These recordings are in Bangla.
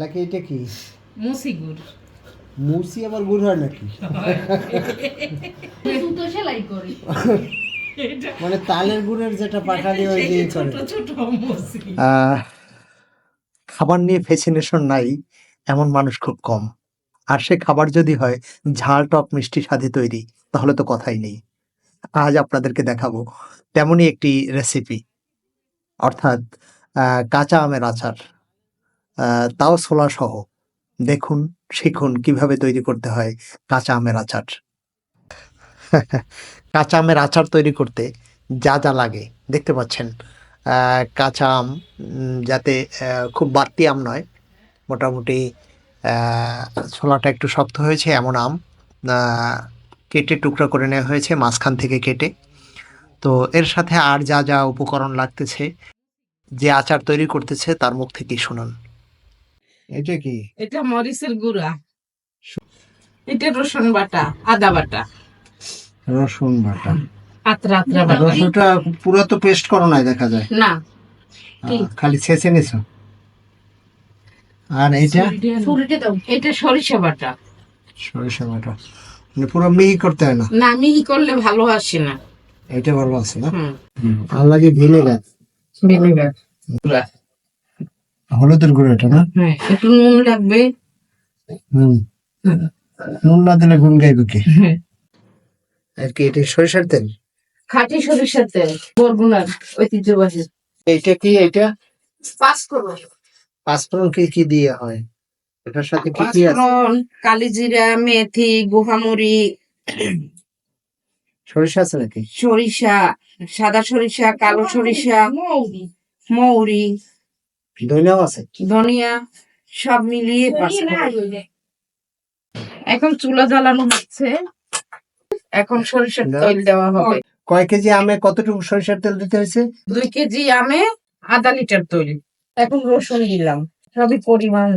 নাকি এটা কি মুসি গুড়। মুসি আবার গুড় হয় নাকি? জুতো সেলাই করি। মানে তালের গুড়ের যেটা পাটালি ওই দিয়ে করে। ছোট ছোট মুসি। খাবার নিয়ে ফ্যাসিনেশন নাই এমন মানুষ খুব কম। আর সে খাবার যদি হয় ঝাল টক মিষ্টি স্বাদে তৈরি, তাহলে তো কথাই নেই। আজ আপনাদেরকে দেখাবো তেমনই একটি রেসিপি, অর্থাৎ কাঁচা আমের আচার, তাও ছোলা সহ। দেখুন, শিখুন কিভাবে তৈরি করতে হয় কাঁচা আমের আচার। কাঁচা আমের আচার তৈরি করতে যা যা লাগে দেখতে পাচ্ছেন। কাঁচা আম, যাতে খুব বাড়তি আম নয়, মোটামুটি ছোলাটা একটু শক্ত হয়েছে এমন আম কেটে টুকরা করে নেওয়া হয়েছে মাঝখান থেকে কেটে। তো এর সাথে আর যা যা উপকরণ লাগতেছে যে আচার তৈরি করতেছে তার মুখ থেকেই শুনুন। এটা কি? এটা মরিচের গুঁড়া, এটা রসুন বাটা, আদা বাটা, রসুন বাটা। আতরা আতরা বাটা। রসুনটা পুরো তো পেস্ট করো নাই দেখা যায়, না, খালি ছেঁচে নিছো। আর এইটা ছুরিতে দাও। এটা সরিষা বাটা। সরিষা বাটা, মানে পুরো মিহি করতে হয় না। না, মিহি করলে ভালো আসে না। এটা ভালো আছে না? হুম, আর লাগে ভিনেগার, ভিনেগার গুঁড়া। হলুদের গুঁড়ো এটা না? হ্যাঁ, একটু নুন লাগবে। হুম, নুন না দিলে গুণ গাইবে কি? হ্যাঁ, আর কি এটা সরিষার তেল? খাঁটি সরিষার তেল, বরগুনার ঐতিহ্যবাহী। এইটা কি? এইটা পাঁচফোড়ন, পাঁচফোড়ন কি কি দিয়ে হয়? এটার সাথে কি কি আছে? পাঁচফোড়ন, কালিজিরা, মেথি, গোহামরি, সরিষা আছে নাকি? সরিষা, সাদা সরিষা, কালো সরিষা, মৌরি, ধনিয়াও আছে? ধনিয়া, সব মিলিয়ে পাঁচফোড়ন। এখন চুলা জ্বালানো হচ্ছে, এখন সরিষার তেল দেওয়া হবে। কয় কেজি আমে কতটুকু সরিষার তেল দিতে হয়েছে? 2 কেজি আমে আধা লিটার তৈরি। এখন রসুন দিলাম, সবই পরিমাণ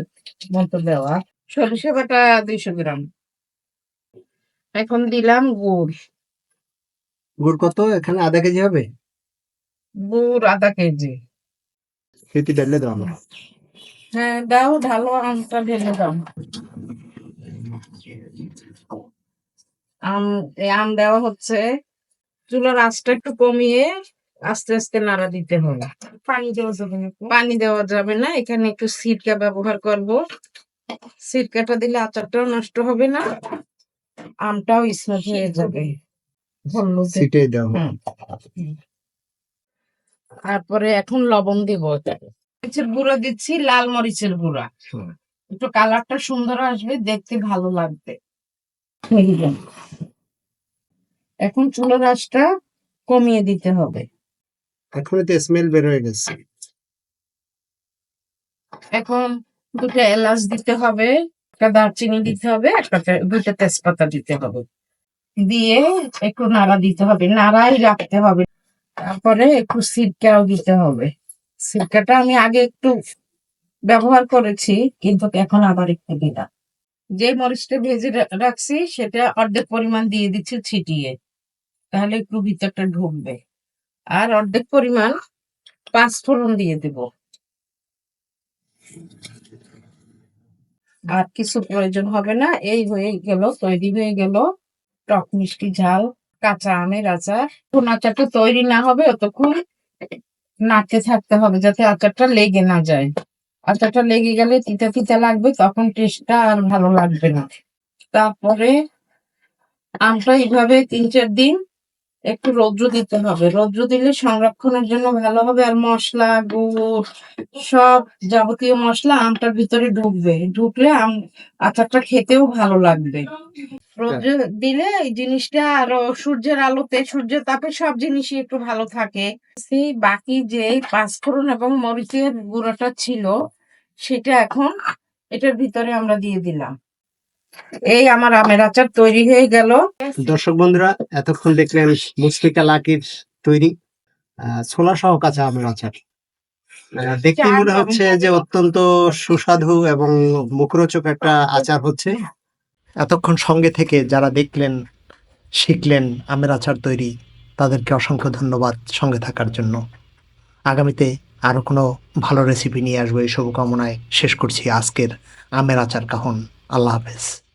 মতো দেওয়া। সরিষা বাটা 200 গ্রাম। এখন দিলাম গুড়, গুড় কত? এখানে আধা কেজি হবে? গুড় আধা কেজি। খেতে ঢেলে দাও না। হ্যাঁ দাও, ঢালো, আমটা ঢেলে দাও। আম দেওয়া হচ্ছে। চুলার আঁচটা একটু কমিয়ে আস্তে আস্তে নাড়া দিতে হবে। পানি দেওয়া যাবে না, পানি দেওয়া যাবে না। এখানে একটু সিরকা ব্যবহার করব। সিরকাটা দিলে আচারটাও নষ্ট হবে না, আমটাও স্মুথ হয়ে যাবে। সিটে দাও। তারপরে এখন লবণ দিব। মরিচের গুঁড়া দিচ্ছি, লাল মরিচের গুঁড়া। একটু কালারটা সুন্দর আসবে, দেখতে ভালো লাগবে। এখন চুলার আঁচটা কমিয়ে দিতে হবে। এখনই তো স্মেল বের হয়ে গেছে। এখন 2টা এলাচ দিতে হবে, একটা দারচিনি দিতে হবে, 2টা তেজপাতা দিতে হবে। দিয়ে একটু নাড়া দিতে হবে, নাড়াই রাখতে হবে। তারপরে একটু সিরকাও দিতে হবে। সিরকাটা আমি আগে একটু ব্যবহার করেছি, কিন্তু এখন আবার একটু দিলাম। যে মরিচটা ভেজে রাখছি সেটা অর্ধেক পরিমাণ দিয়ে দিচ্ছি ছিটিয়ে, তাহলে একটু ভিতরটা ঢুকবে। আর অর্ধেক পরিমাণ পাঁচফোড়ন দিয়ে দেব। আর কিছু প্রয়োজন হবে না। এই হয়ে গেল, তৈরি হয়ে গেল টক মিষ্টি ঝাল কাঁচা আমের আচার। কোন আচারটা তৈরি না হবে অতক্ষণ নাড়তে থাকতে হবে, যাতে আচারটা লেগে না যায়। আচারটা লেগে গেলে তিতা তিতা লাগবে, তখন টেস্টটা আর ভালো লাগবে না। তারপরে আমটা এইভাবে 3-4 দিন একটু রৌদ্র দিতে হবে। রৌদ্র দিলে সংরক্ষণের জন্য ভালো হবে। আর মশলা, গুড়, সব যাবতীয় মশলা আমটার ভিতরে ঢুকবে। ঢুকলে আচারটা খেতেও ভালো লাগবে। রৌদ্র দিলে এই জিনিসটা আরো সূর্যের আলোতে, সূর্যের তাপে সব জিনিসই একটু ভালো থাকে। সেই বাকি যে পাঁচফোড়ন এবং মরিচের গুঁড়োটা ছিল সেটা এখন এটার ভিতরে আমরা দিয়ে দিলাম। এই আমার আমের আচার তৈরি হয়ে গেল। দর্শক বন্ধুরা, এতক্ষণ দেখলেন মুশফিকা লাকির তৈরি ছোলা সহ কাঁচা আমের আচার। দেখতে মনে হচ্ছে যে অত্যন্ত সুস্বাদু এবং মুখরোচক একটা আচার হচ্ছে। এতক্ষণ সঙ্গে থেকে যারা দেখলেন, শিখলেন আমের আচার তৈরি, তাদেরকে অসংখ্য ধন্যবাদ সঙ্গে থাকার জন্য। আগামীতে আরও কোনো ভালো রেসিপি নিয়ে আসবো এই শুভকামনায় শেষ করছি আজকের আমের আচার কাহন। আল্লাহ হাফেজ।